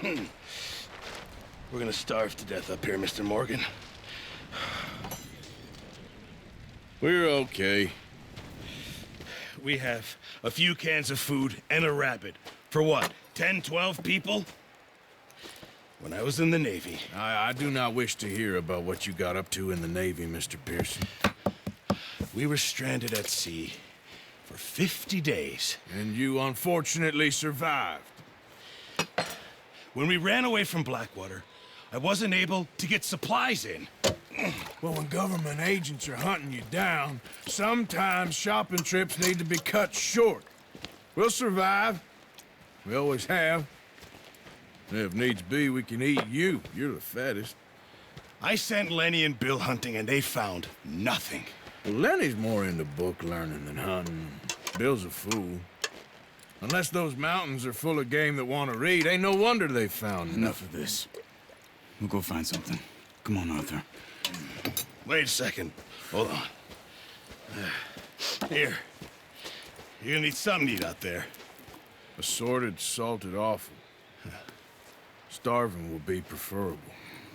We're gonna starve to death up here, Mr. Morgan. We're okay. We have a few cans of food and a rabbit. For what, 10, 12 people? When I was in the Navy... I do not wish to hear about what you got up to in the Navy, Mr. Pearson. We were stranded at sea for 50 days. And you unfortunately survived. When we ran away from Blackwater, I wasn't able to get supplies in. Well, when government agents are hunting you down, sometimes shopping trips need to be cut short. We'll survive. We always have. If needs be, we can eat you. You're the fattest. I sent Lenny and Bill hunting, and they found nothing. Well, Lenny's more into book learning than hunting. Bill's a fool. Unless those mountains are full of game that want to read, ain't no wonder they found Enough of this. We'll go find something. Come on, Arthur. Wait a second. Hold on. Here. You're gonna need something to eat out there. Assorted, salted offal. Starving will be preferable.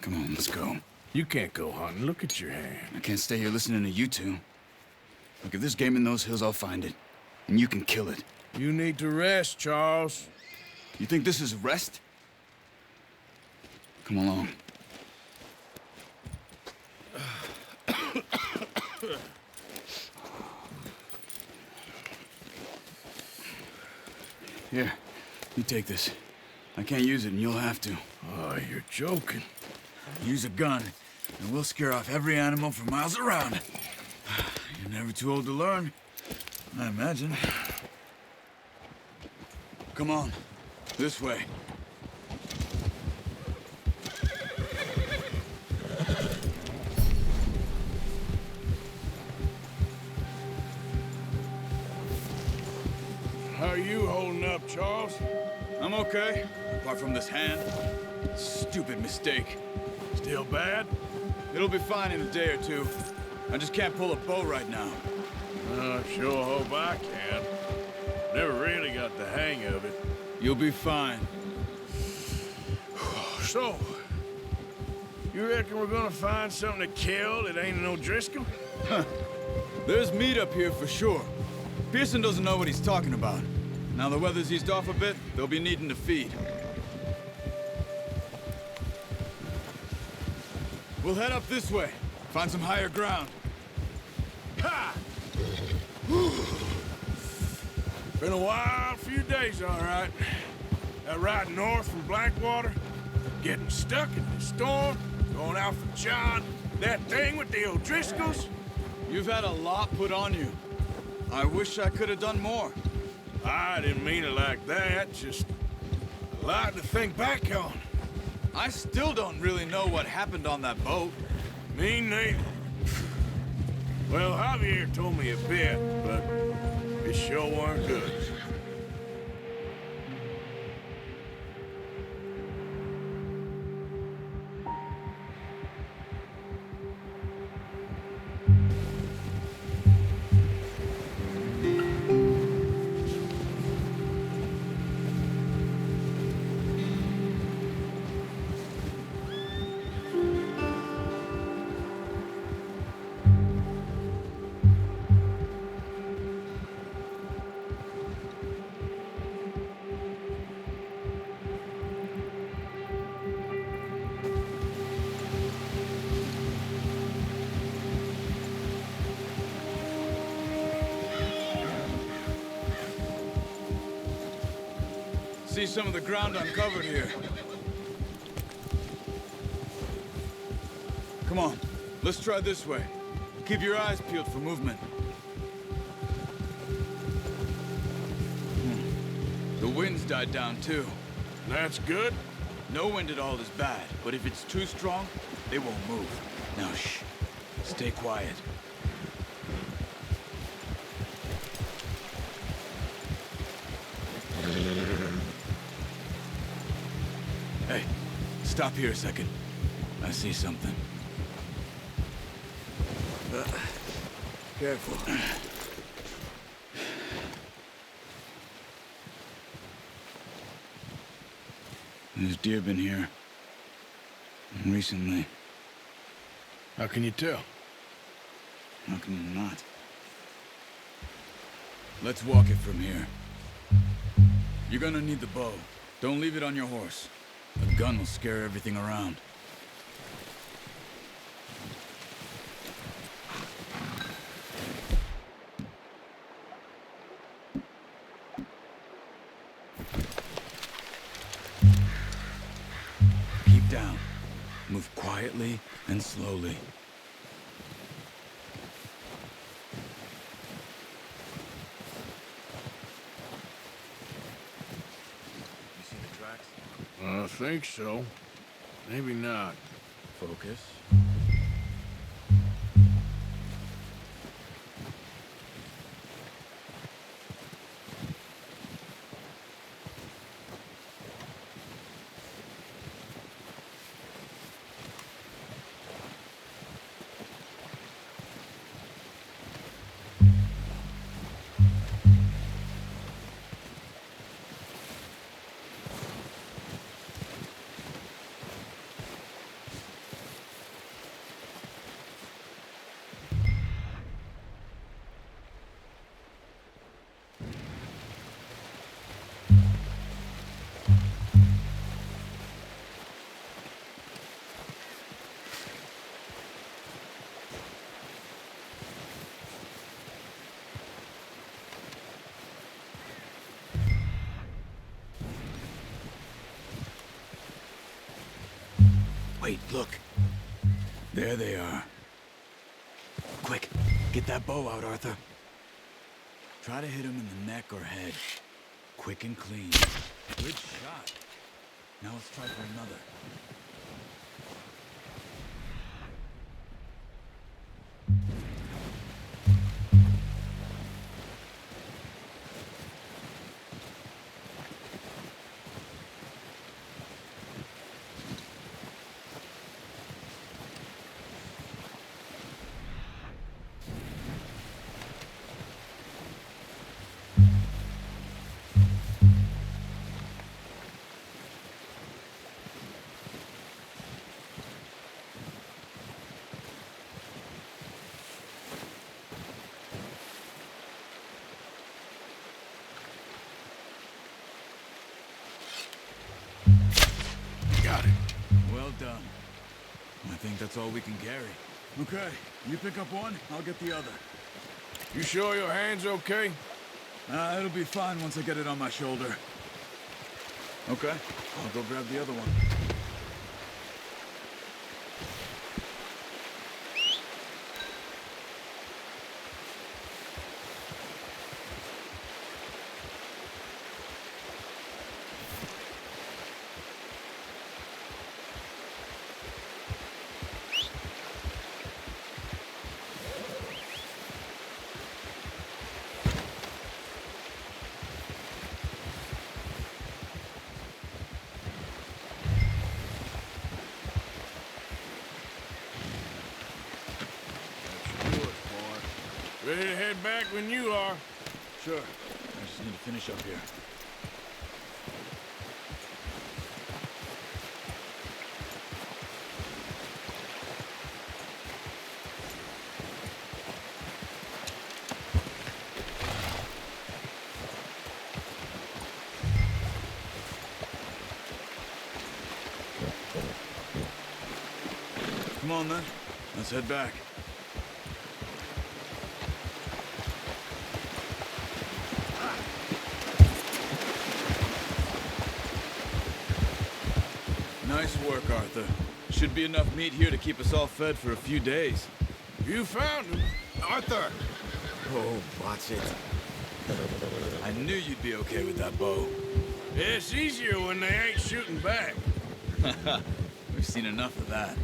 Come on, let's go. You can't go hunting. Look at your hand. I can't stay here listening to you two. Look, if there's game in those hills, I'll find it. And you can kill it. You need to rest, Charles. You think this is rest? Come along. Here, you take this. I can't use it, and you'll have to. Oh, you're joking. Use a gun, and we'll scare off every animal for miles around. You're never too old to learn, I imagine. Come on, this way. How are you holding up, Charles? I'm okay, apart from this hand. Stupid mistake. Still bad? It'll be fine in a day or two. I just can't pull a bow right now. I sure hope I can. Never really got the hang of it. You'll be fine. So, you reckon we're gonna find something to kill that ain't no Driscoll? There's meat up here for sure. Pearson doesn't know what he's talking about. Now the weather's eased off a bit, they'll be needing to feed. We'll head up this way. Find some higher ground. Ha! Been a wild few days, all right. That ride north from Blackwater, getting stuck in the storm, going out for John, that thing with the O'Driscolls. You've had a lot put on you. I wish I could have done more. I didn't mean it like that, just a lot to think back on. I still don't really know what happened on that boat. Me neither. Well, Javier told me a bit, but it sure weren't good. See some of the ground uncovered here. Come on, let's try this way. Keep your eyes peeled for movement. The wind's died down too. That's good. No wind at all is bad, but if it's too strong, they won't move. Now shh, stay quiet. Hey, stop here a second. I see something. Careful. There's deer been here. Recently. How can you tell? How can you not? Let's walk it from here. You're gonna need the bow. Don't leave it on your horse. A gun will scare everything around. Keep down. Move quietly and slowly. You see the tracks? I think so. Maybe not. Focus. Wait, look. There they are. Quick, get that bow out, Arthur. Try to hit him in the neck or head. Quick and clean. Good shot. Now let's try for another. Got it. Well done. I think that's all we can carry. Okay, you pick up one, I'll get the other. You sure your hand's okay? It'll be fine once I get it on my shoulder. Okay, I'll go grab the other one. Ready to head back when you are. Sure. I just need to finish up here. Come on then. Let's head back. Nice work, Arthur. Should be enough meat here to keep us all fed for a few days. You found him. Arthur! Oh, watch it. I knew you'd be okay with that bow. It's easier when they ain't shooting back. We've seen enough of that.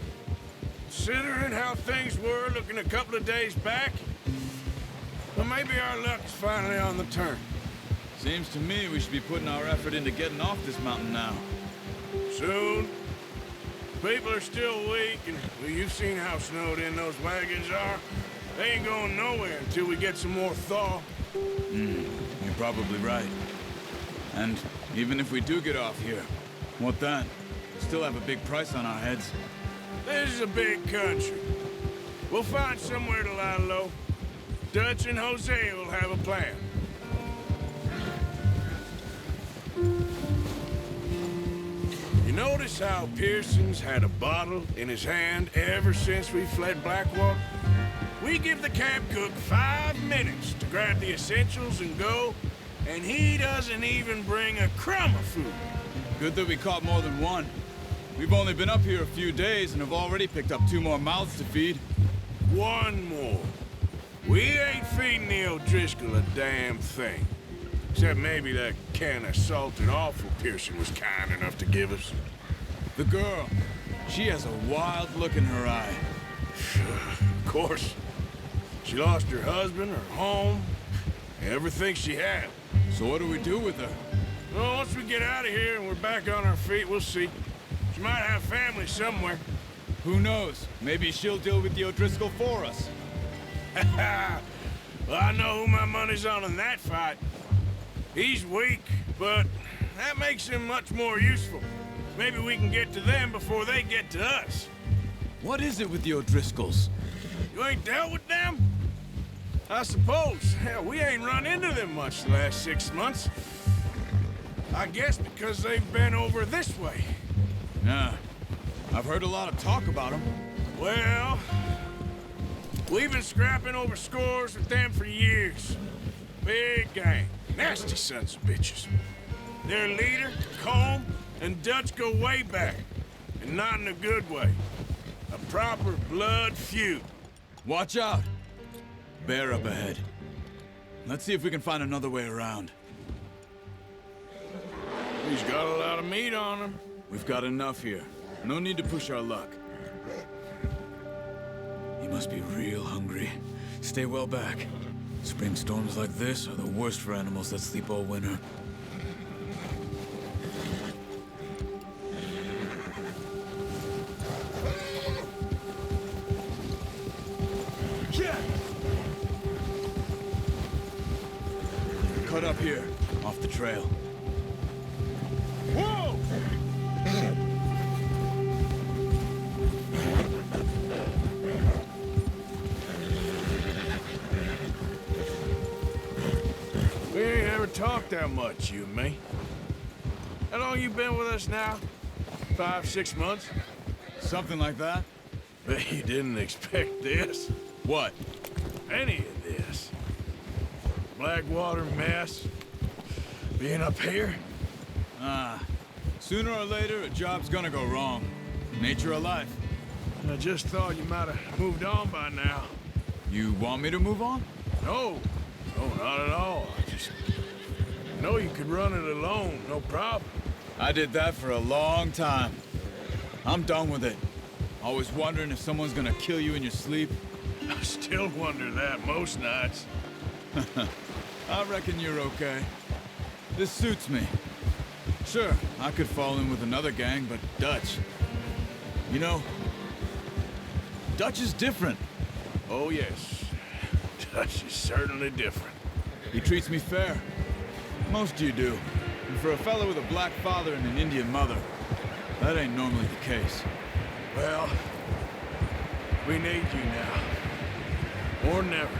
Considering how things were looking a couple of days back, well, maybe our luck's finally on the turn. Seems to me we should be putting our effort into getting off this mountain now. Soon. People are still weak, and well, you've seen how snowed in those wagons are. They ain't going nowhere until we get some more thaw. You're probably right. And even if we do get off here, What then? Still have a big price on our heads. This is a big country. We'll find somewhere to lie low. Dutch and Hosea will have a plan. You notice how Pearson's had a bottle in his hand ever since we fled Blackwater? We give the camp cook 5 minutes to grab the essentials and go, and he doesn't even bring a crumb of food. Good that we caught more than one. We've only been up here a few days and have already picked up 2 more mouths to feed. 1 more. We ain't feeding the O'Driscoll a damn thing. Except maybe that can of salted offal Pearson was kind enough to give us. The girl, she has a wild look in her eye. Of course. She lost her husband, her home, everything she had. So what do we do with her? Well, once we get out of here and we're back on our feet, we'll see. She might have family somewhere. Who knows? Maybe she'll deal with the O'Driscoll for us. Well, I know who my money's on in that fight. He's weak, but that makes him much more useful. Maybe we can get to them before they get to us. What is it with the O'Driscolls? You ain't dealt with them? I suppose. Hell, we ain't run into them much the last 6 months. I guess because they've been over this way. Yeah, I've heard a lot of talk about them. Well, we've been scrapping over scores with them for years. Big gang. Nasty sons of bitches. Their leader, Colm, and Dutch go way back. And not in a good way. A proper blood feud. Watch out! Bear up ahead. Let's see if we can find another way around. He's got a lot of meat on him. We've got enough here. No need to push our luck. He must be real hungry. Stay well back. Spring storms like this are the worst for animals that sleep all winter. Cut up here, off the trail. Whoa! We ain't ever talked that much, you and me. How long you been with us now? 5, 6 months? Something like that? Bet you didn't expect this. What? Any of this. Blackwater mess. Being up here. Sooner or later, a job's gonna go wrong. Nature of life. I just thought you might have moved on by now. You want me to move on? No, not at all. I just know you could run it alone, no problem. I did that for a long time. I'm done with it. Always wondering if someone's gonna kill you in your sleep. I still wonder that most nights. I reckon you're okay. This suits me. Sure, I could fall in with another gang, but Dutch... You know, Dutch is different. Oh, yes. Dutch is certainly different. He treats me fair. Most you do. And for a fellow with a black father and an Indian mother, that ain't normally the case. Well, we need you now. Or never.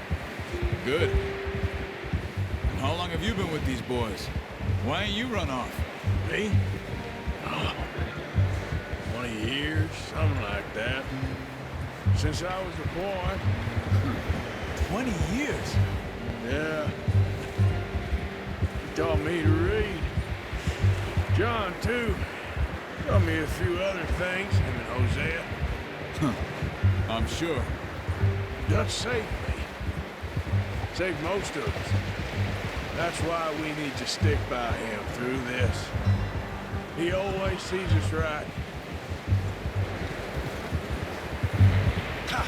Good. And how long have you been with these boys? Why ain't you run off? Me? Oh, 20 years, something like that. Since I was a boy. 20 years? Yeah. He taught me to read. John, too. Taught me a few other things, him and Hosea. I'm sure. Dutch saved me. Saved most of us. That's why we need to stick by him through this. He always sees us right. Ha!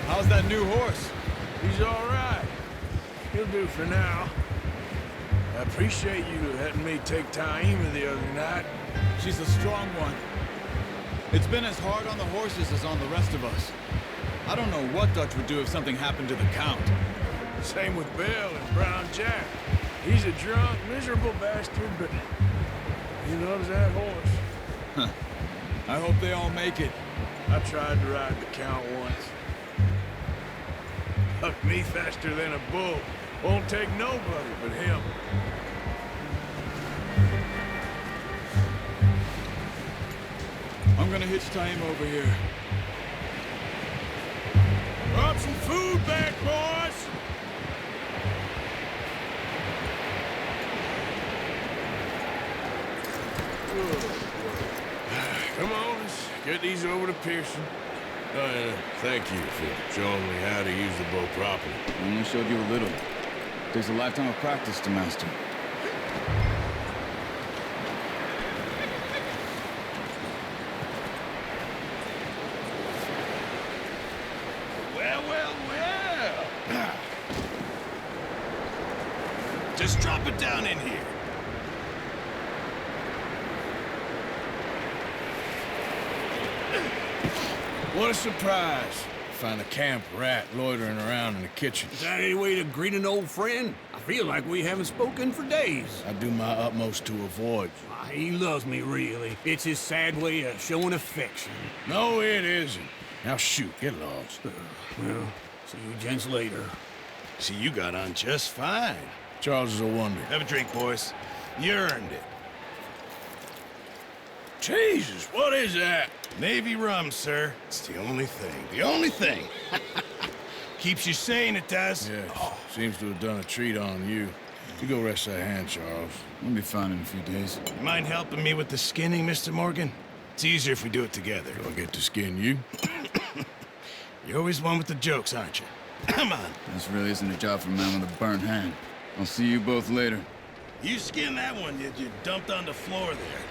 How's that new horse? He's all right. He'll do for now. I appreciate you letting me take Taima the other night. She's a strong one. It's been as hard on the horses as on the rest of us. I don't know what Dutch would do if something happened to the Count. Same with Bill and Brown Jack. He's a drunk, miserable bastard, but he loves that horse. I hope they all make it. I tried to ride the Count once. Hucked me faster than a bull. Won't take nobody but him. I'm gonna hitch tie him over here. Brought some food back, boys! Come on, let's get these over to Pearson. Thank you for showing me how to use the bow properly. I only showed you a little. Takes a lifetime of practice to master. Well, well, well. Just drop it down in here. What a surprise. Find a camp rat loitering around in the kitchen. Is that any way to greet an old friend? I feel like we haven't spoken for days. I do my utmost to avoid you. He loves me, really. It's his sad way of showing affection. No, it isn't. Now shoot, get lost. Well, see you gents later. See, you got on just fine. Charles is a wonder. Have a drink, boys. You earned it. Jesus, what is that? Navy rum, sir. It's the only thing. The only thing. Keeps you sane, it does. Yeah, seems to have done a treat on you. You go rest that hand, Charles. We'll be fine in a few days. You mind helping me with the skinning, Mr. Morgan? It's easier if we do it together. Do I get to skin you? You're always one with the jokes, aren't you? Come on. This really isn't a job for a man with a burnt hand. I'll see you both later. You skin that one you dumped on the floor there.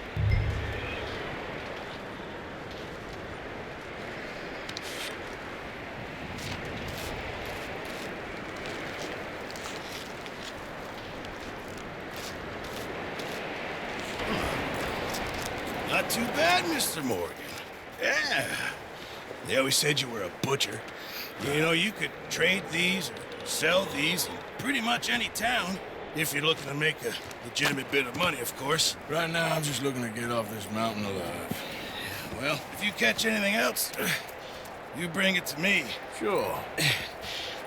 Not too bad, Mr. Morgan. Yeah. They always said you were a butcher. You know, you could trade these or sell these in pretty much any town. If you're looking to make a legitimate bit of money, of course. Right now, I'm just looking to get off this mountain alive. Well, if you catch anything else, you bring it to me. Sure.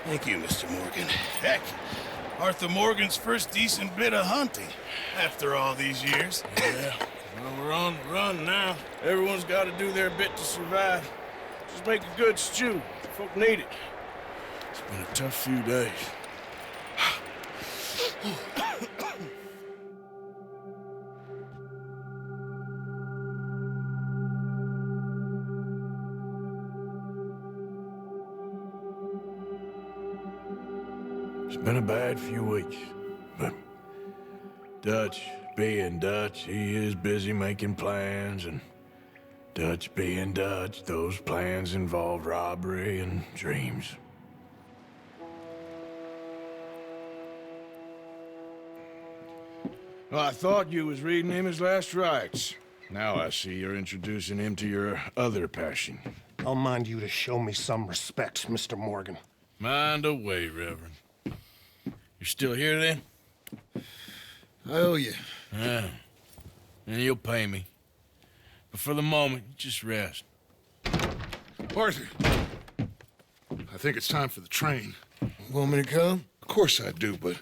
Thank you, Mr. Morgan. Heck, Arthur Morgan's first decent bit of hunting after all these years. Yeah. Well, we're on the run now. Everyone's got to do their bit to survive. Just make a good stew. Folk need it. It's been a tough few days. It's been a bad few weeks, but Dutch being Dutch, he is busy making plans, and Dutch being Dutch, those plans involve robbery and dreams. Well, I thought you was reading him his last rites. Now I see you're introducing him to your other passion. I'll mind you to show me some respect, Mr. Morgan. Mind away, Reverend. You're still here, then? I owe you. Yeah. And you'll pay me. But for the moment, just rest. Arthur, I think it's time for the train. Want me to come? Of course I do, but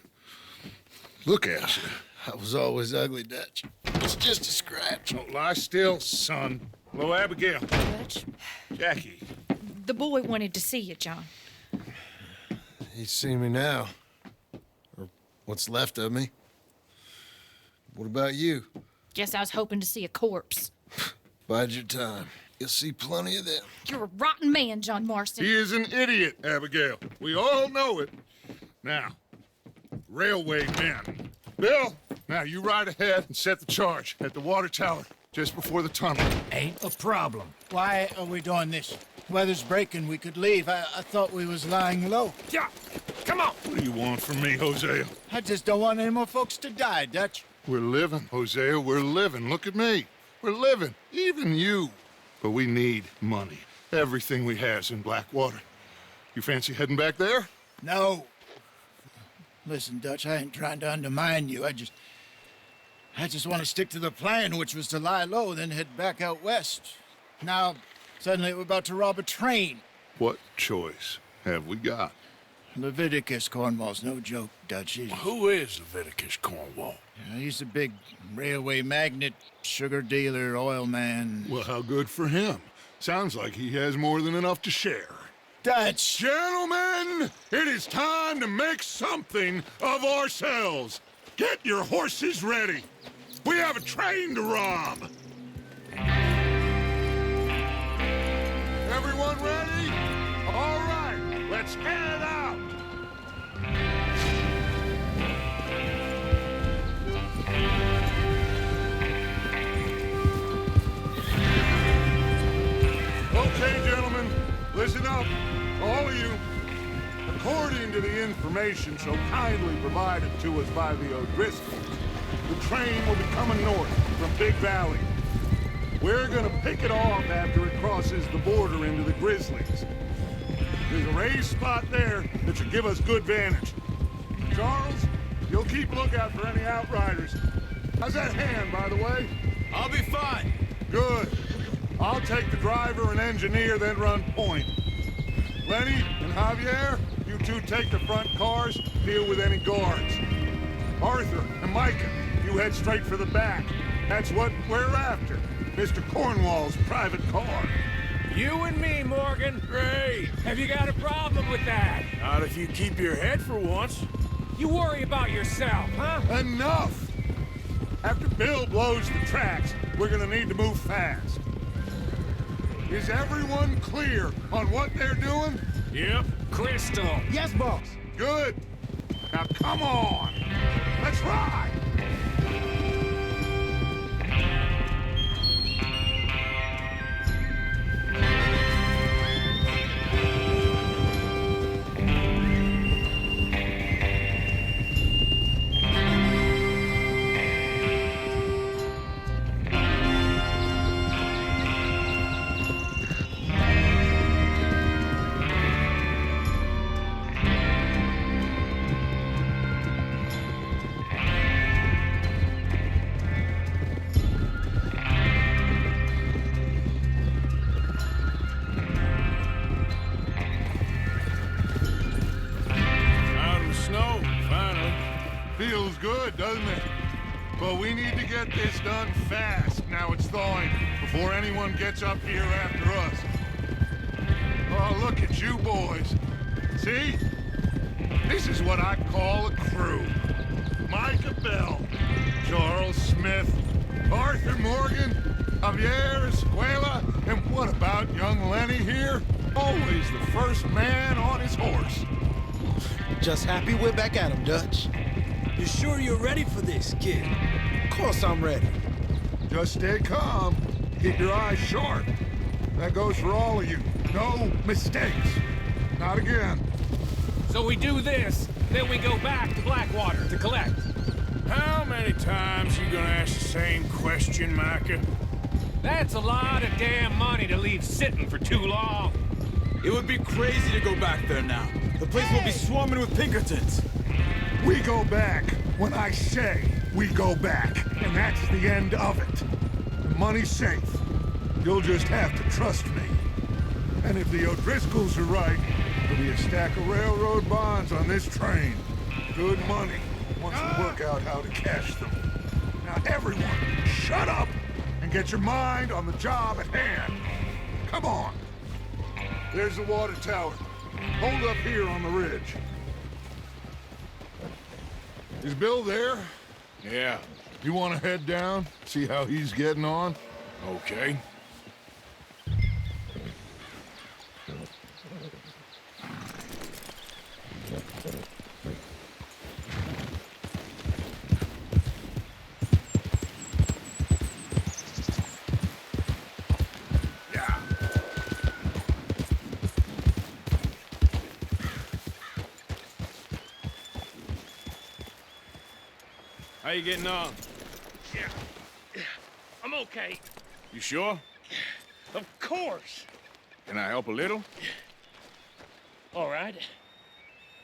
look at you. I was always ugly, Dutch. It's just a scratch. Don't lie still, son. Hello, Abigail. Dutch, Jackie. the boy wanted to see you, John. He's seen me now. Or what's left of me. What about you? Guess I was hoping to see a corpse. Bide your time. You'll see plenty of them. You're a rotten man, John Marston. He is an idiot, Abigail. We all know it. Now, railway men. Bill, now you ride ahead and set the charge at the water tower just before the tunnel. Ain't a problem. Why are we doing this? Weather's breaking. We could leave. I thought we was lying low. Yeah, come on. What do you want from me, Hosea? I just don't want any more folks to die, Dutch. We're living, Hosea. We're living. Look at me. We're living. Even you. But we need money. Everything we have's in Blackwater. You fancy heading back there? No. Listen, Dutch, I ain't trying to undermine you. I just want to stick to the plan, which was to lie low, then head back out west. Now, suddenly we're about to rob a train. What choice have we got? Leviticus Cornwall's no joke, Dutch. Who is Leviticus Cornwall? He's a big railway magnate, sugar dealer, oil man. Well, how good for him. Sounds like he has more than enough to share. Dutch! Gentlemen, it is time to make something of ourselves. Get your horses ready. We have a train to rob. Everyone ready? All right, let's head out. Okay, gentlemen, listen up, all of you. According to the information so kindly provided to us by the O'Driscolls, the train will be coming north from Big Valley. We're gonna pick it off after it crosses the border into the Grizzlies. There's a raised spot there that should give us good vantage. Charles, you'll keep lookout for any outriders. How's that hand, by the way? I'll be fine. Good. I'll take the driver and engineer, then run point. Lenny and Javier, you two take the front cars, deal with any guards. Arthur and Micah, you head straight for the back. That's what we're after. Mr. Cornwall's private car. You and me, Morgan. Great. Have you got a problem with that? Not if you keep your head for once. You worry about yourself, huh? Enough! After Bill blows the tracks, we're gonna need to move fast. Is everyone clear on what they're doing? Yep. Crystal. Yes, boss. Good. Now come on. Let's ride. Feels good, doesn't it? But we need to get this done fast, now it's thawing, before anyone gets up here after us. Oh, look at you boys. See? This is what I call a crew. Micah Bell, Charles Smith, Arthur Morgan, Javier Escuela, and what about young Lenny here? Always the first man on his horse. Just happy we're back at him, Dutch. You sure you're ready for this, kid? Of course I'm ready. Just stay calm. Keep your eyes sharp. That goes for all of you. No mistakes. Not again. So we do this, then we go back to Blackwater to collect. How many times you gonna ask the same question, Micah? That's a lot of damn money to leave sitting for too long. It would be crazy to go back there now. The place will be swarming with Pinkertons. We go back when I say we go back, and that's the end of it. The money's safe. You'll just have to trust me. And if the O'Driscolls are right, there'll be a stack of railroad bonds on this train. Good money, once we work out how to cash them. Now everyone, shut up and get your mind on the job at hand. Come on. There's the water tower. Hold up here on the ridge. Is Bill there? Yeah. You want to head down, see how he's getting on? Okay. How you getting on? Yeah. I'm okay. You sure? Of course. Can I help a little? All right.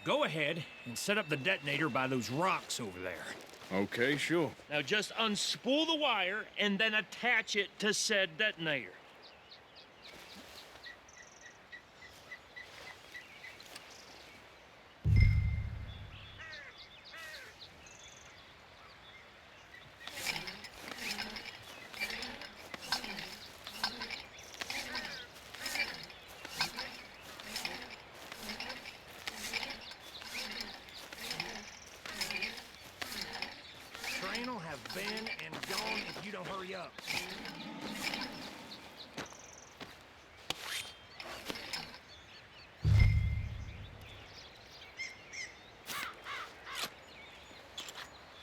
Go ahead and set up the detonator by those rocks over there. Okay, sure. Now just unspool the wire and then attach it to said detonator. Train will have been and gone if you don't hurry up.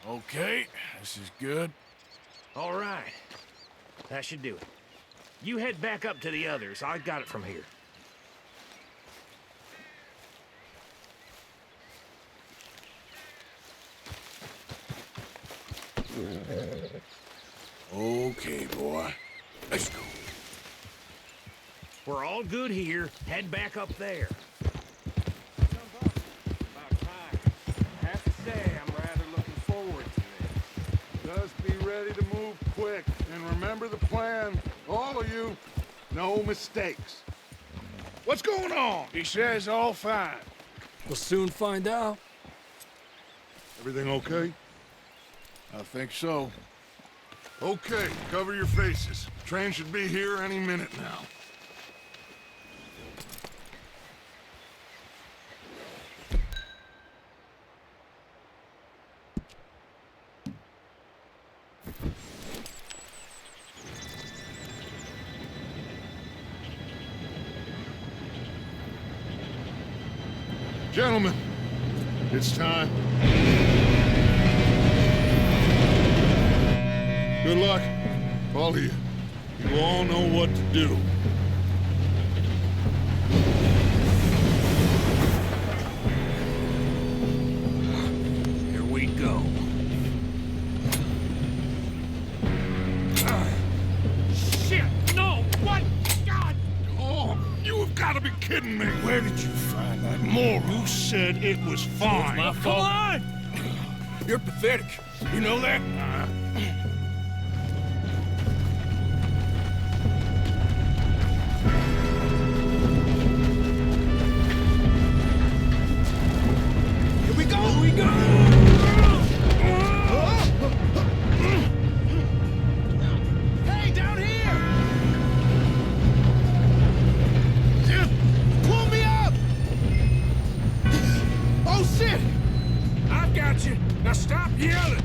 Okay, this is good. All right. That should do it. You head back up to the others. I got it from here. Okay, boy. Let's go. We're all good here. Head back up there. About time. I have to say, I'm rather looking forward to this. Just be ready to move quick, and remember the plan. All of you, no mistakes. What's going on? He says all fine. We'll soon find out. Everything okay? I think so. Okay, cover your faces. Train should be here any minute now. Gentlemen, it's time. Good luck, all of you. You all know what to do. Here we go. Shit! No! What? God! Oh, you have got to be kidding me. Where did you find that moron? You said it was fine. My fault. Come on! You're pathetic. You know that? Here we go! Here we go! Hey, down here! Pull me up! Oh, shit! I've got you. Now stop yelling.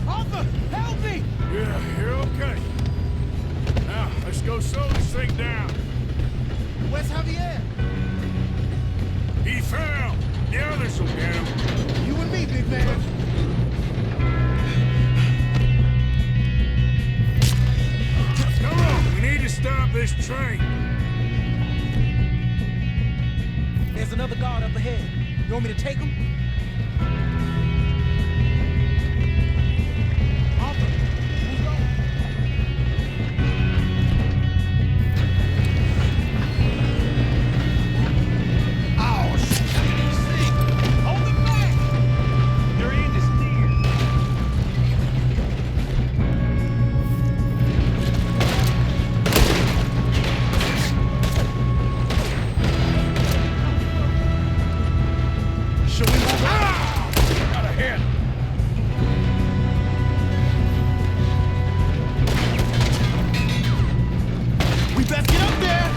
Arthur, help me! Yeah, you're okay. Now, let's go slow this thing down. Where's Javier? He fell. The others will get him. You and me, big man. Come on, we need to stop this train. There's another guard up ahead. You want me to take him? Arthur, who's going? Oh, shit! Hold him back! Your end is near. Should we move out? Got a hit. We best get up there!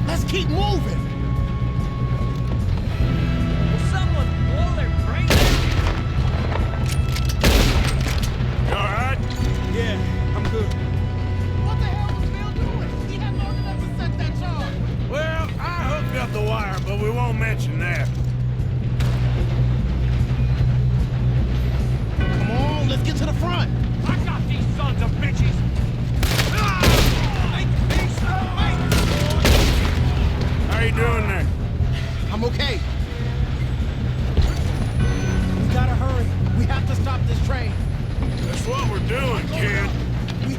Let's keep moving! Will someone blow their brains? You all right? Yeah, I'm good. What the hell was Bill doing? He had long enough to set that charge. Well, I hooked up the wire, but we won't mention that. Come on, let's get to the front. I got these sons of bitches! How you doing there? I'm okay. We gotta hurry. We have to stop this train. That's what we're doing, kid. We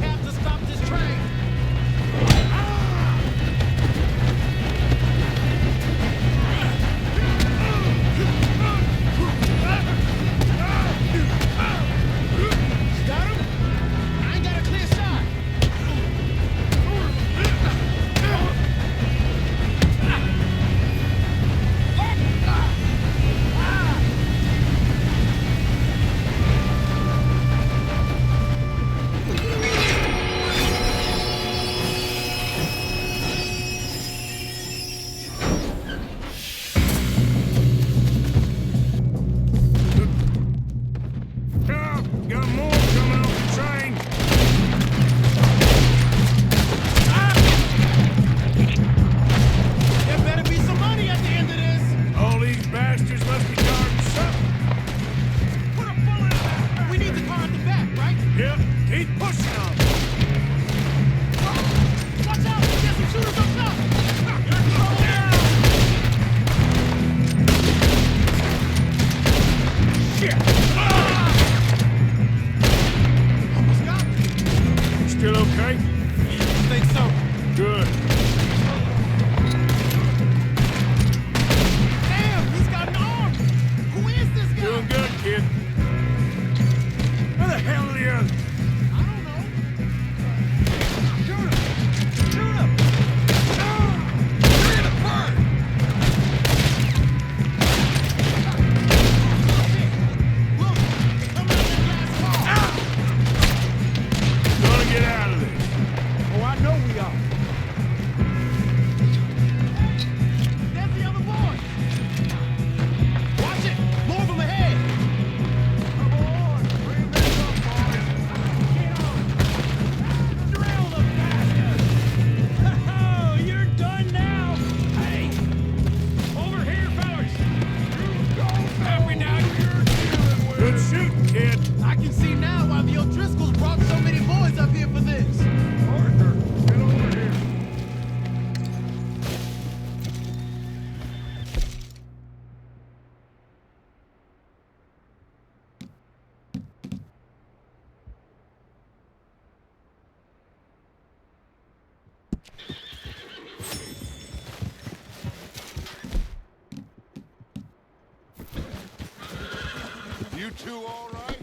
two all right?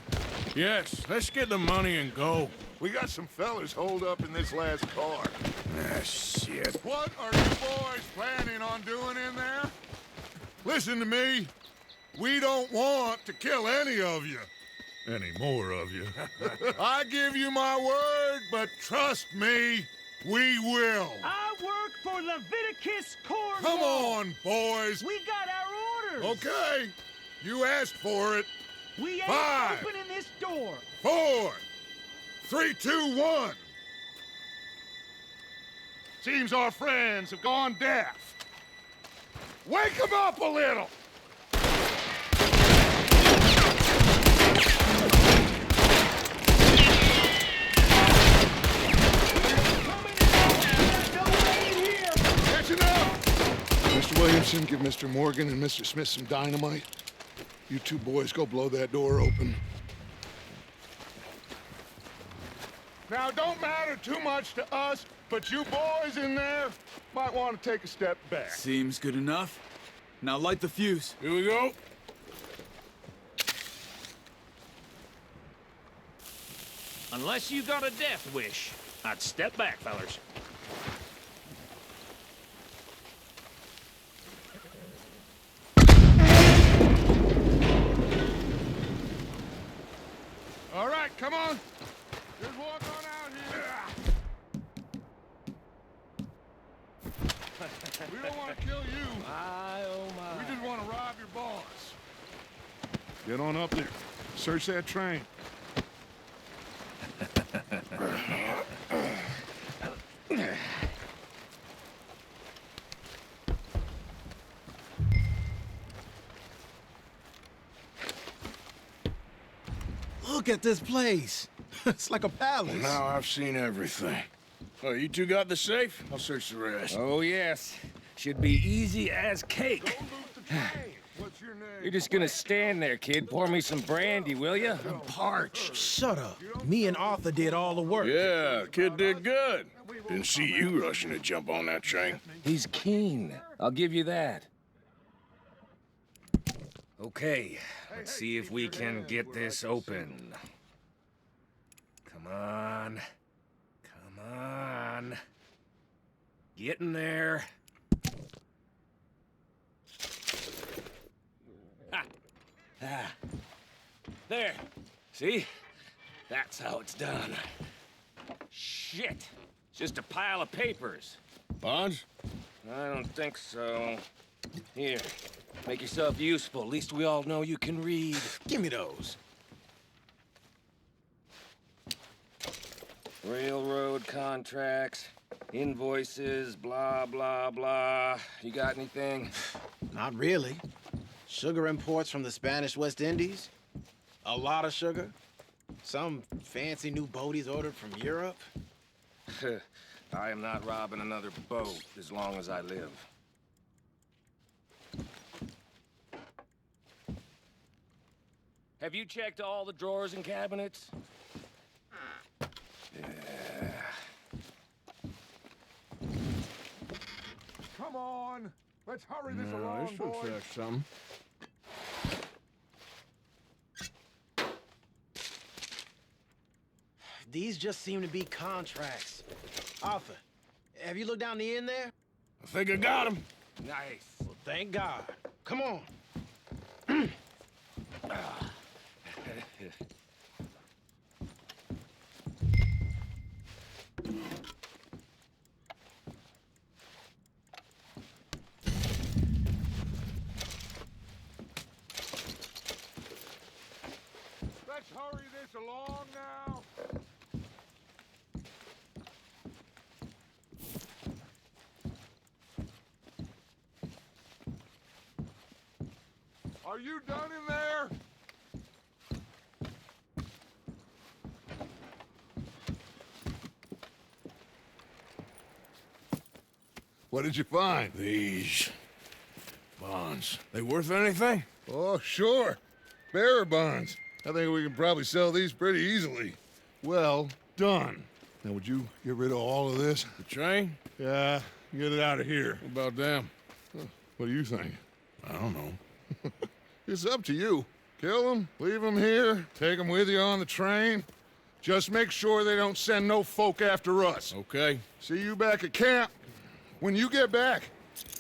Yes, let's get the money and go. We got some fellas holed up in this last car. Ah, shit. What are you boys planning on doing in there? Listen to me. We don't want to kill any of you. Any more of you. I give you my word, but trust me, we will. I work for Leviticus Cornwall. Come on, boys. We got our orders. Okay. You asked for it. We ain't 5, opening this door. 4, 3, 2, 1. Seems our friends have gone deaf. Wake them up a little. Catching up. Mr. Williamson, give Mr. Morgan and Mr. Smith some dynamite. You two boys go blow that door open. Now, don't matter too much to us, but you boys in there might want to take a step back. Seems good enough. Now light the fuse. Here we go. Unless you got a death wish, I'd step back, fellers. All right, come on. Just walk on out here. We don't want to kill you. My, oh my. We just want to rob your boss. Get on up there. Search that train. Look at this place. It's like a palace. Now I've seen everything. Oh, you two got the safe? I'll search the rest. Oh, yes. Should be easy as cake. Don't lose the train. What's your name? You're just gonna stand there, kid. Pour me some brandy, will ya? I'm parched. Shut up. Me and Arthur did all the work. Yeah, kid did good. Didn't see you rushing to jump on that train. He's keen. I'll give you that. Okay, let's see if we can get this open. Come on. Come on. Get in there. Ha! Ah. There. See? That's how it's done. Shit. It's just a pile of papers. Bonds? I don't think so. Here, make yourself useful. At least we all know you can read. Give me those. Railroad contracts, invoices, blah, blah, blah. You got anything? Not really. Sugar imports from the Spanish West Indies. A lot of sugar. Some fancy new boat he's ordered from Europe. I am not robbing another boat as long as I live. Have you checked all the drawers and cabinets? Yeah. Come on. Let's hurry this No, along, this should boys. fix something. These just seem to be contracts. Arthur, have you looked down the end there? I think I got him. Nice. Well, thank God. Come on. Let's hurry this along now. Are you done in there? What did you find? These bonds. They worth anything? Oh, sure. Bearer bonds. I think we can probably sell these pretty easily. Well done. Now, would you get rid of all of this? The train? Yeah, get it out of here. What about them? What do you think? I don't know. It's up to you. Kill them, leave them here, take them with you on the train. Just make sure they don't send no folk after us. Okay. See you back at camp. When you get back,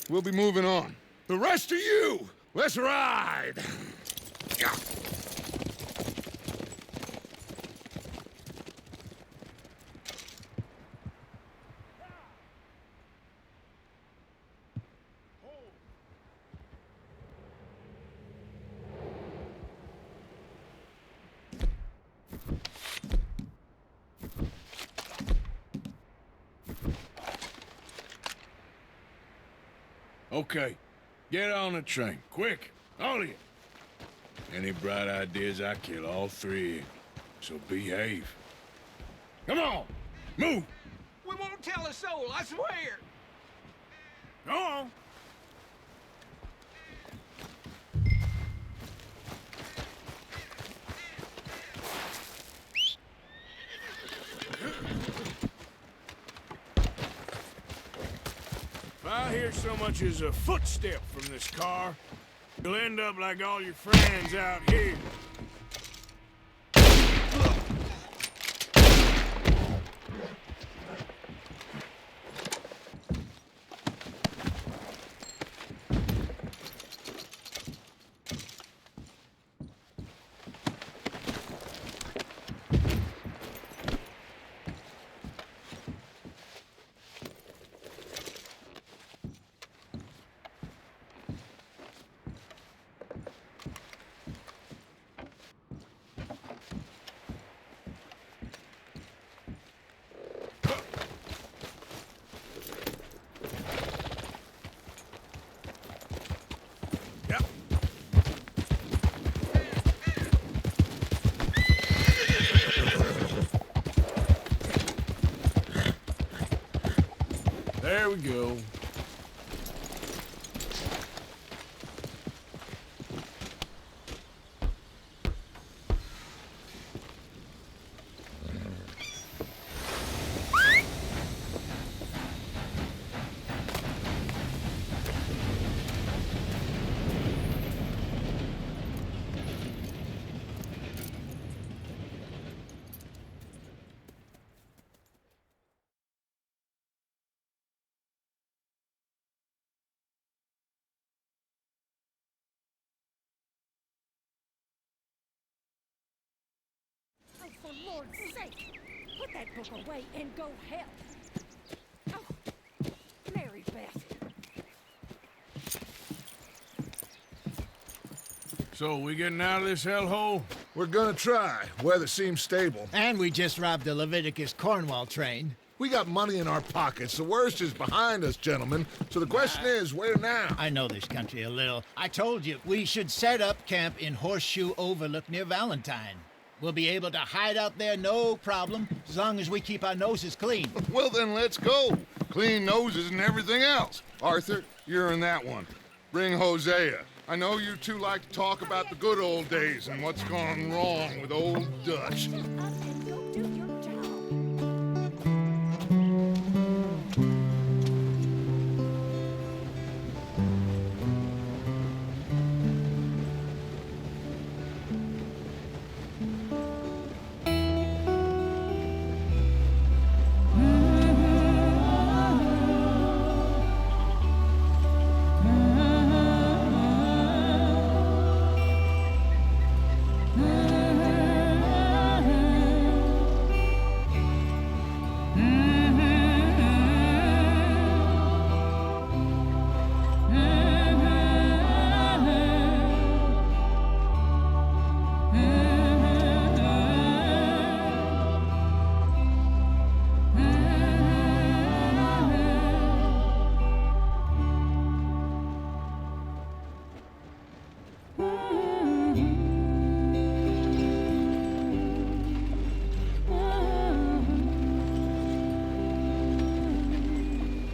we'll be moving on. The rest of you, let's ride! Yeah. Okay, get on the train, quick, all of you. Any bright ideas, I kill all three of you, so behave. Come on, move! We won't tell a soul, I swear. Go on. If I hear so much as a footstep from this car, you'll end up like all your friends out here. There we go. Oh, for Lord's sake, put that book away and go help. Oh, Mary Beth. So, we getting out of this hellhole? We're gonna try. Weather seems stable. And we just robbed the Leviticus Cornwall train. We got money in our pockets. The worst is behind us, gentlemen. So the question is, where now? I know this country a little. I told you, we should set up camp in Horseshoe Overlook near Valentine. We'll be able to hide out there no problem, as long as we keep our noses clean. Well, then let's go. Clean noses and everything else. Arthur, you're in that one. Bring Hosea. I know you two like to talk about the good old days and what's gone wrong with old Dutch.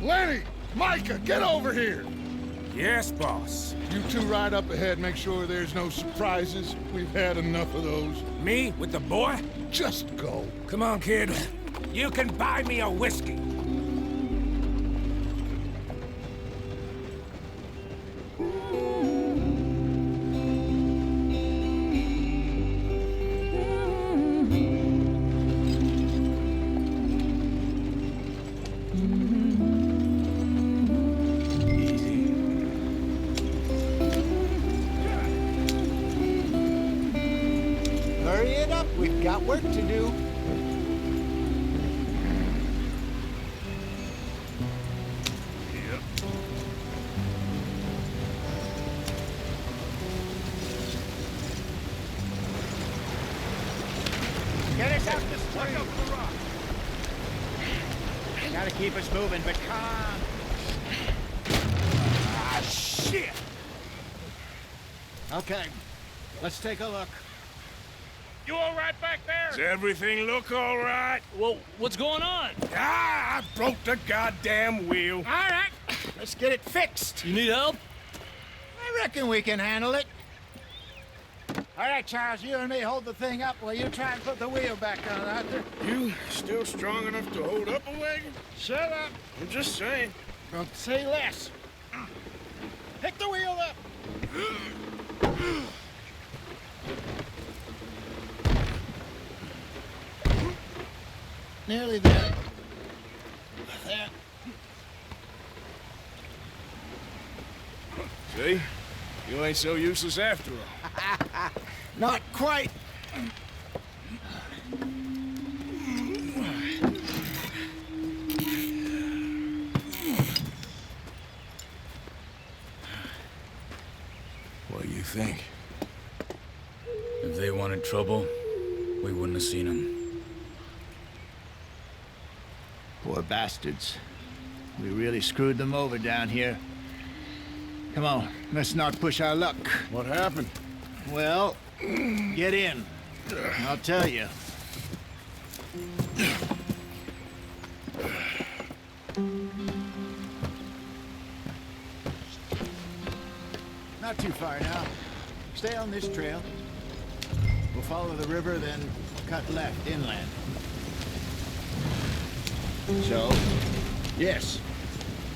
Lenny! Micah, get over here! Yes, boss. You two ride up ahead, make sure there's no surprises. We've had enough of those. Me? With the boy? Just go. Come on, kid. You can buy me a whiskey. we've got work to do. Get us out this way. Up the rock. Gotta keep us moving, but come on. Ah, shit! Okay, let's take a look. You all right back there? Does everything look all right? Well, what's going on? Ah, I broke the goddamn wheel. All right, let's get it fixed. You need help? I reckon we can handle it. All right, Charles, you and me hold the thing up while you try and put the wheel back on, Arthur. You still strong enough to hold up a wagon? Shut up. I'm just saying. Don't say less. Pick the wheel up. Nearly there. There. See? You ain't so useless after all. Not quite. What do you think? If they wanted trouble, we wouldn't have seen them. Poor bastards. We really screwed them over down here. Come on, let's not push our luck. What happened? Well, get in. I'll tell you. Not too far now. Stay on this trail. We'll follow the river, then cut left inland. So, yes,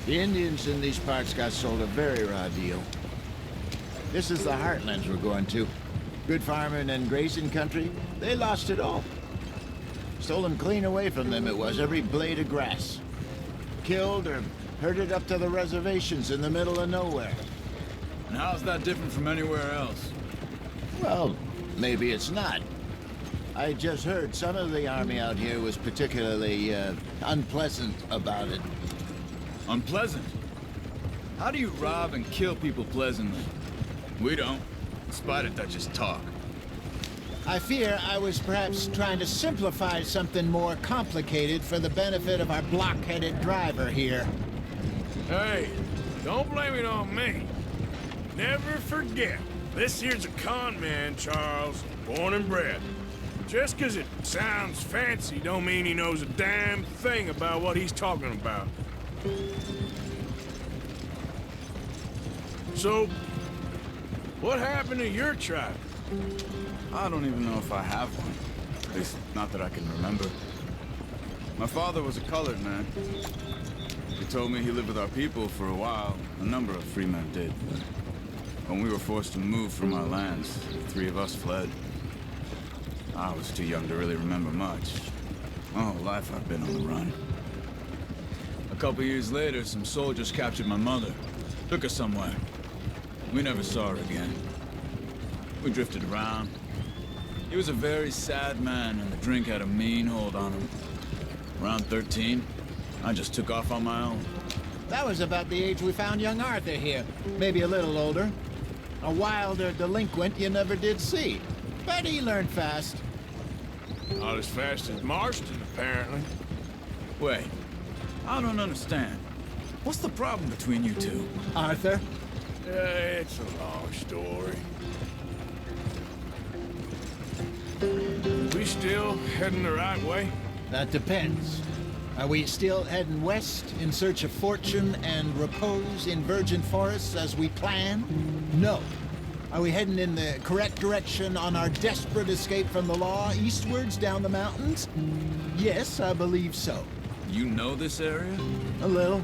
the Indians in these parts got sold a very raw deal. This is the heartlands we're going to. Good farming and grazing country, they lost it all. Stolen clean away from them it was, every blade of grass. Killed or herded up to the reservations in the middle of nowhere. And how's that different from anywhere else? Well, maybe it's not. I just heard some of the army out here was particularly, unpleasant about it. Unpleasant? How do you rob and kill people pleasantly? We don't, despite it, that just talk. I fear I was perhaps trying to simplify something more complicated for the benefit of our block-headed driver here. Hey, don't blame it on me. Never forget, this here's a con man, Charles, born and bred. Just 'cause it sounds fancy don't mean he knows a damn thing about what he's talking about. So, what happened to your tribe? I don't even know if I have one. At least, not that I can remember. My father was a colored man. He told me he lived with our people for a while. A number of free men did. But when we were forced to move from our lands, the three of us fled. I was too young to really remember much. My whole life I've been on the run. A couple years later, some soldiers captured my mother. Took her somewhere. We never saw her again. We drifted around. He was a very sad man, and the drink had a mean hold on him. Around 13, I just took off on my own. That was about the age we found young Arthur here. Maybe a little older. A wilder delinquent you never did see. But he learned fast. Not as fast as Marston, apparently. Wait, I don't understand. What's the problem between you two? Arthur? It's a long story. We still heading the right way? That depends. Are we still heading west in search of fortune and repose in virgin forests as we planned? No. Are we heading in the correct direction on our desperate escape from the law eastwards down the mountains? Yes, I believe so. You know this area? A little.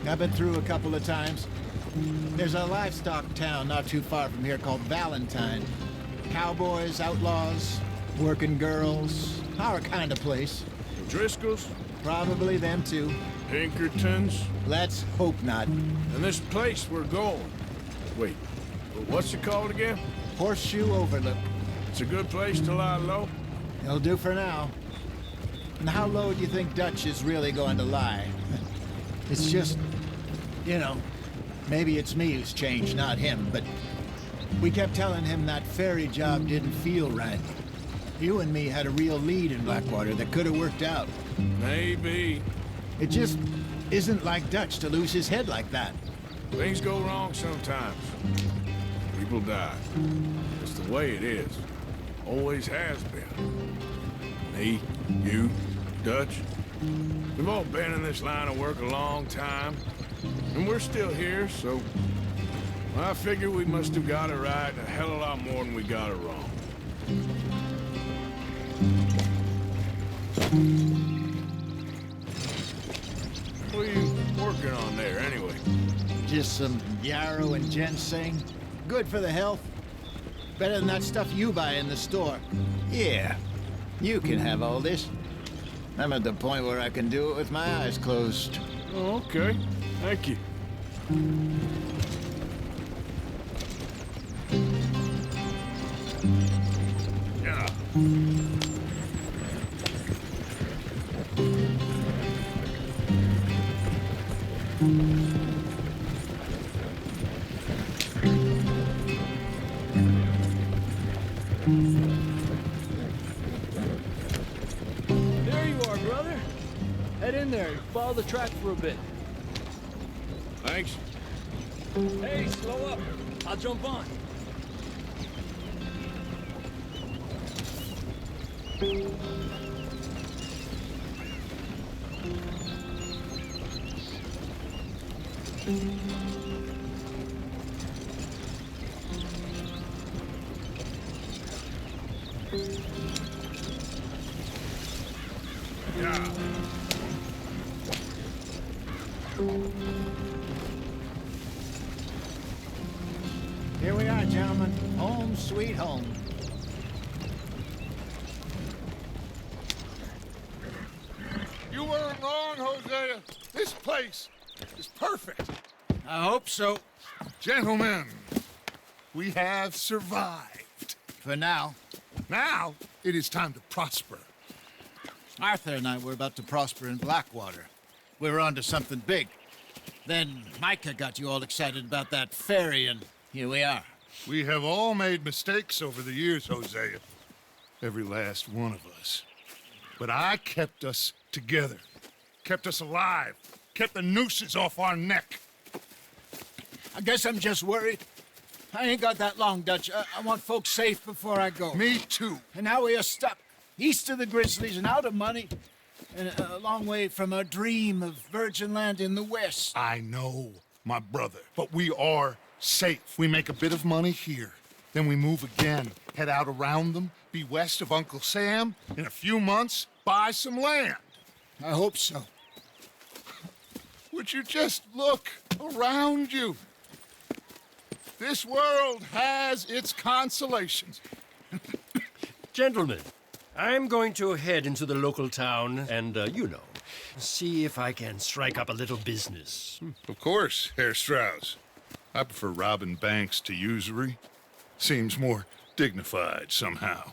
I've been through a couple of times. There's a livestock town not too far from here called Valentine. Cowboys, outlaws, working girls, our kind of place. Driscolls? Probably them too. Pinkertons? Let's hope not. And this place we're going. Wait, what's it called again? Horseshoe Overlook. It's a good place to lie low? It'll do for now. And how low do you think Dutch is really going to lie? It's just, you know, maybe it's me who's changed, not him, but we kept telling him that ferry job didn't feel right. You and me had a real lead in Blackwater that could have worked out. Maybe. It just isn't like Dutch to lose his head like that. Things go wrong sometimes. People die. It's the way it is. Always has been. Me, you, Dutch. We've all been in this line of work a long time. And we're still here, so... I figure we must have got it right a hell of a lot more than we got it wrong. What are you working on there, anyway? Just some yarrow and ginseng. Good for the health. Better than that stuff you buy in the store. Yeah, you can have all this. I'm at the point where I can do it with my eyes closed. Oh, okay. Thank you. Yeah. There you are, brother. Head in there. Follow the track for a bit. Thanks. Hey, slow up. I'll jump on. Yeah. Here we are, gentlemen. Home sweet home. You weren't wrong, Hosea. This place is perfect. I hope so. Gentlemen, we have survived. For now. Now, it is time to prosper. Arthur and I were about to prosper in Blackwater. We were onto something big. Then Micah got you all excited about that ferry, and here we are. We have all made mistakes over the years, Hosea. Every last one of us. But I kept us together. Kept us alive. Kept the nooses off our neck. I guess I'm just worried. I ain't got that long, Dutch. I want folks safe before I go. Me too. And now we are stuck. East of the Grizzlies and out of money. And a long way from our dream of virgin land in the west. I know, my brother. But we are safe. We make a bit of money here. Then we move again. Head out around them. Be west of Uncle Sam. In a few months, buy some land. I hope so. Would you just look around you? This world has its consolations. Gentlemen, I'm going to head into the local town and, see if I can strike up a little business. Of course, Herr Strauss. I prefer robbing banks to usury. Seems more dignified somehow.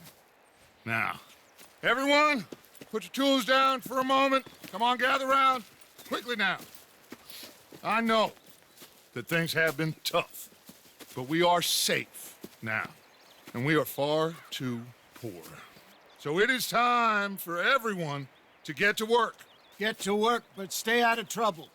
Now, everyone, put your tools down for a moment. Come on, gather round. Quickly now. I know that things have been tough, but we are safe now, and we are far too poor. So it is time for everyone to get to work. Get to work, but stay out of trouble.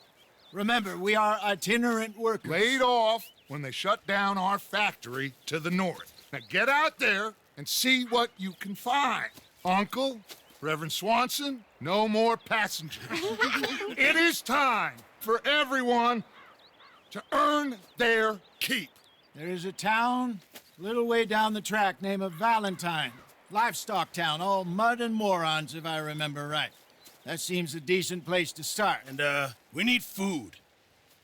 Remember, we are itinerant workers. Laid off when they shut down our factory to the north. Now get out there and see what you can find. Uncle, Reverend Swanson, no more passengers. It is time for everyone to earn their keep. There is a town a little way down the track named Valentine. Livestock town, all mud and morons, if I remember right. That seems a decent place to start. And, we need food.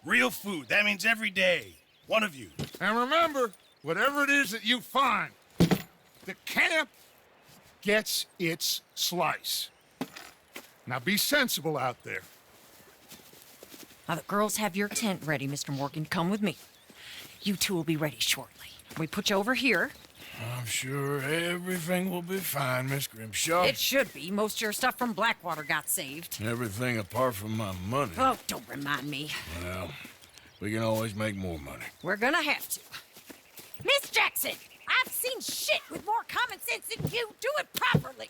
Real food. That means every day. One of you. And remember, whatever it is that you find, the camp gets its slice. Now be sensible out there. Now, the girls have your tent ready, Mr. Morgan. Come with me. You two will be ready shortly. We put you over here. I'm sure everything will be fine, Miss Grimshaw. It should be. Most of your stuff from Blackwater got saved. Everything apart from my money. Oh, don't remind me. Well, we can always make more money. We're gonna have to. Miss Jackson, I've seen shit with more common sense than you. Do it properly.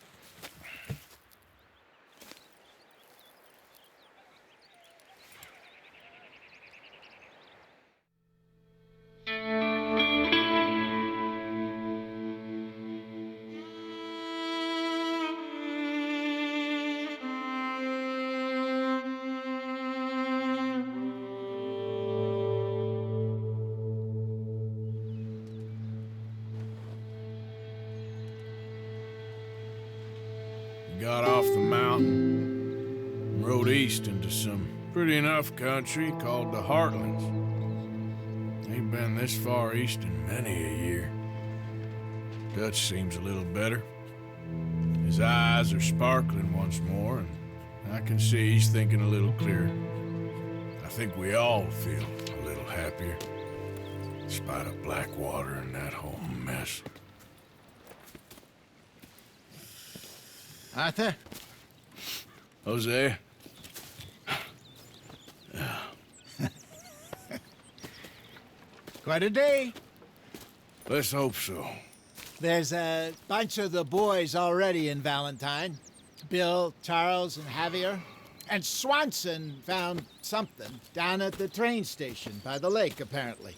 Got off the mountain and rode east into some pretty enough country called the Heartlands. Ain't been this far east in many a year. Dutch seems a little better. His eyes are sparkling once more, and I can see he's thinking a little clearer. I think we all feel a little happier, in spite of Blackwater and that whole mess. Arthur? Hosea? Quite a day. Let's hope so. There's a bunch of the boys already in Valentine. Bill, Charles, and Javier. And Swanson found something down at the train station by the lake, apparently.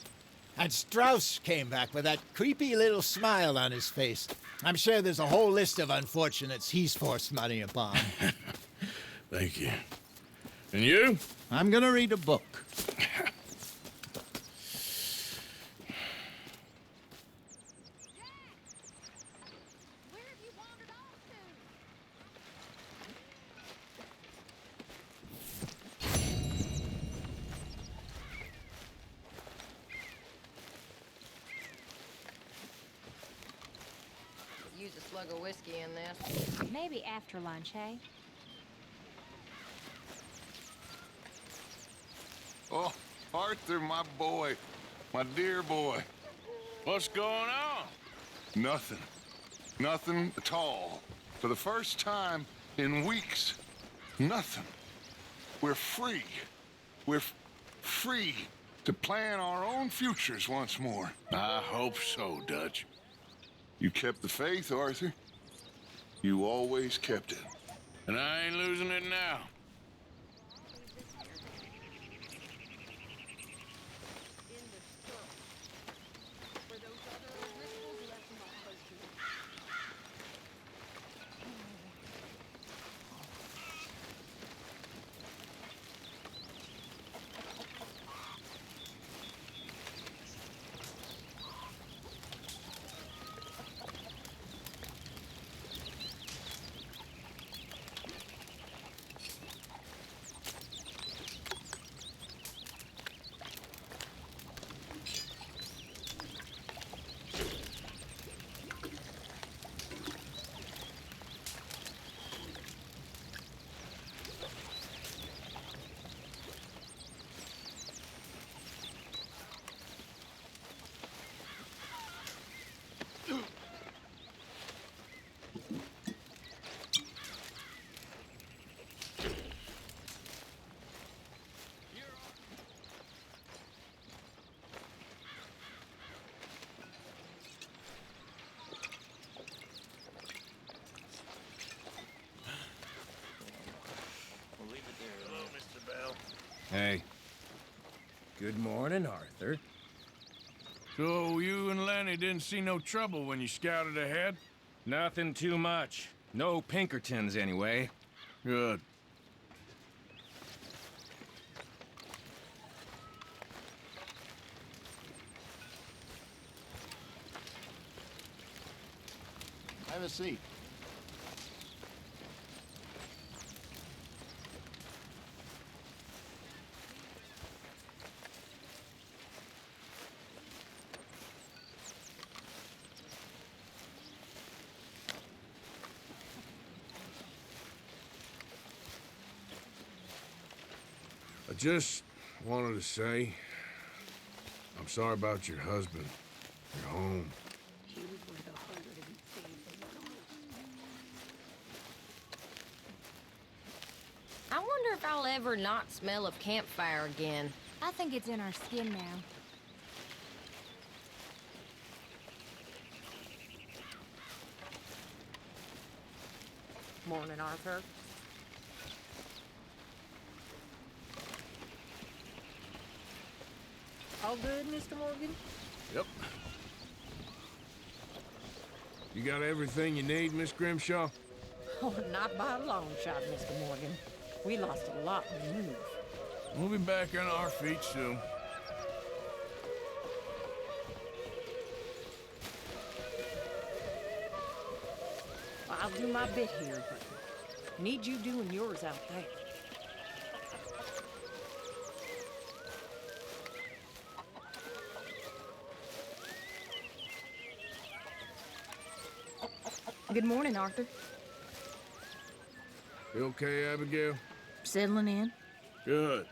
And Strauss came back with that creepy little smile on his face. I'm sure there's a whole list of unfortunates he's forced money upon. Thank you. And you? I'm gonna read a book. Use a slug of whiskey in this. Maybe after lunch, hey? Oh, Arthur, my boy. My dear boy. What's going on? Nothing. Nothing at all. For the first time in weeks, nothing. We're free. We're free to plan our own futures once more. I hope so, Dutch. You kept the faith, Arthur. You always kept it. And I ain't losing it now. Hey. Good morning, Arthur. So you and Lenny didn't see no trouble when you scouted ahead? Nothing too much. No Pinkertons, anyway. Good. Have a seat. I just wanted to say, I'm sorry about your husband, your home. if I'll ever not smell of campfire again. I think it's in our skin now. Morning, Arthur. All good, Mr. Morgan? Yep. You got everything you need, Miss Grimshaw? Oh, not by a long shot, Mr. Morgan. We lost a lot in the move. We'll be back on our feet soon. I'll do my bit here, but need you doing yours out there. Good morning, Arthur. You okay, Abigail? Settling in? Good.